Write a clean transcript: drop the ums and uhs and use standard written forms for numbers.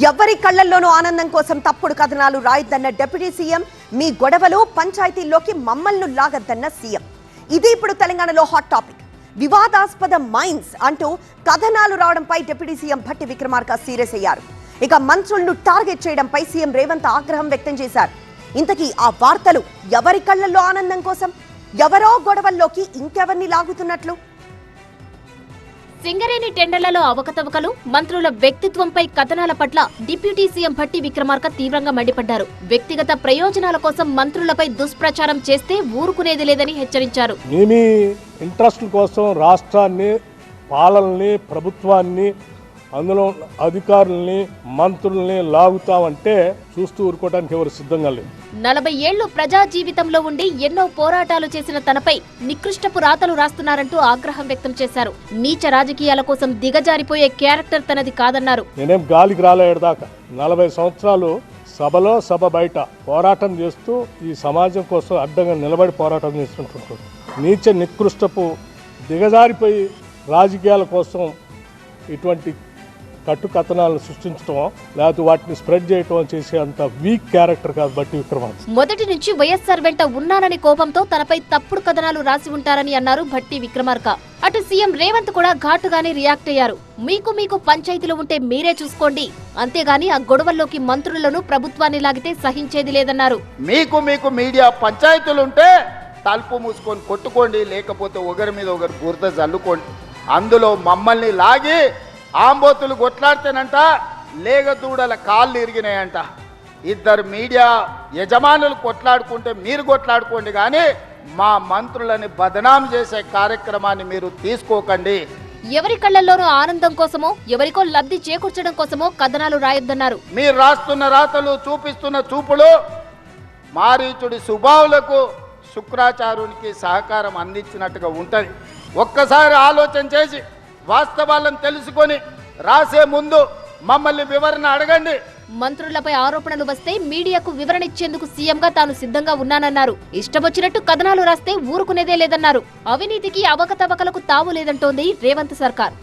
ఎవరి కళ్ళల్లోనూ ఆనందం కోసం తప్పుడు కథనాలు రాయొద్దన్న డిప్యూటీ సీఎం, మీ గొడవలు పంచాయతీల్లోకి మమ్మల్ని లాగద్దన్న సీఎం. ఇది ఇప్పుడు తెలంగాణలో హాట్ టాపిక్. వివాదాస్పద మైన్స్ అంటూ కథనాలు రావడంపై deputy CM Bhatti Vikramarka serious అయ్యారు. ఇక మంత్రులను టార్గెట్ చేయడంపై సీఎం రేవంత్ ఆగ్రహం వ్యక్తం చేశారు. ఇంతకీ ఆ వార్తలు ఎవరి కళ్ళల్లో ఆనందం కోసం, ఎవరో గొడవల్లోకి ఇంకెవరిని లాగుతున్నట్లు? సింగరేణి టెండర్లలో అవకతవకలు, మంత్రుల వ్యక్తిత్వంపై కథనాల పట్ల డిప్యూటీ సీఎం భట్టి విక్రమార్క తీవ్రంగా మండిపడ్డారు. వ్యక్తిగత ప్రయోజనాల కోసం మంత్రులపై దుష్ప్రచారం చేస్తే ఊరుకునేది లేదని హెచ్చరించారు. మీ ఇంట్రెస్ట్ కోసం రాష్ట్రాన్ని, పాలనని, ప్రభుత్వాన్ని, అందులో అధికారుల్ని, మంత్రుల్ని లాగుతామంటే చూస్తూ ఊరుకోవడానికి ఎవరు సిద్ధంగా లేదు. 40 ఏళ్లు ప్రజా జీవితంలో ఉండి ఎన్నో పోరాటాలు చేసిన తనపై నికృష్టపు రాతలు రాస్తున్నారంటూ ఆగ్రహం వ్యక్తం చేశారు. నీచ రాజకీయాల కోసం దిగజారిపోయే క్యారెక్టర్ తనది కాదన్నారు. నేనేం గాలికి రాలేదాకా 40 సంవత్సరాలు సభలో, సభ బయట పోరాటం చేస్తూ ఈ సమాజం కోసం అడ్డంగా నిలబడి పోరాటం చేస్తుంటారు. నీచ నికృష్టపు దిగజారిపోయి రాజకీయాల కోసం ఇటువంటి కట్టు కథనాలను సృష్టించడం, లేకపోతే వాటిని స్ప్రెడ్ చేయటం చేసే అంత వీక్ క్యారెక్టర్ కాదు భట్టి విక్రమార్క. మొదటి నుంచి వైఎస్ఆర్ వెంట ఉన్నానని కోపంతో తనపై తప్పుడు కథనాలు రాసి ఉంటారని అన్నారు భట్టి విక్రమార్క. అటు సీఎం రేవంత్ కూడా ఘాటుగానే రియాక్ట్ అయ్యారు. మీకు పంచాయతీలు ఉంటే మీరే చూసుకోండి, అంతేగాని ఆ గొడవల్లోకి మంత్రులను, ప్రభుత్వాన్ని లాగితే సహించేది లేదన్నారు. మీకు మీడియా పంచాయతీలుంటే తలుపు మూసుకొని కొట్టుకోండి, లేకపోతే ఒకరి మీద ఒకరు బురద జల్లుకోండి. అందులో మమ్మల్ని లాగి ఆంబోతులు కొట్లాడితేనంట లేగదూడల కాళ్ళు ఇరిగినాయంట. ఇద్దరు మీడియా యజమానులు కొట్లాడుకుంటే మీరు కొట్లాడుకోండి, కానీ మా మంత్రులని బదనాం చేసే కార్యక్రమాన్ని మీరు తీసుకోకండి. ఎవరి కళ్ళల్లోనూ ఆనందం కోసమో, ఎవరికో లబ్ధి చేకూర్చడం కోసమో కథనాలు రాయొద్దన్నారు. మీరు రాస్తున్న రాతలు, చూపిస్తున్న చూపులు మారీచుడి సుబావులకు, శుక్రాచార్యునికి సహకారం అందించినట్టుగా ఉంటుంది. ఒక్కసారి ఆలోచన చేసి వాస్తవాలను తెలుసుకొని రాసే ముందు మమ్మల్ని వివరణ అడగండి. మంత్రులపై ఆరోపణలు వస్తే మీడియాకు వివరణ ఇచ్చేందుకు సీఎంగా తాను సిద్ధంగా ఉన్నానన్నారు. ఇష్టమొచ్చినట్టు కథనాలు రాస్తే ఊరుకునేదే లేదన్నారు. అవినీతికి, అవకతవకలకు తావు లేదంటోంది రేవంత్ సర్కార్.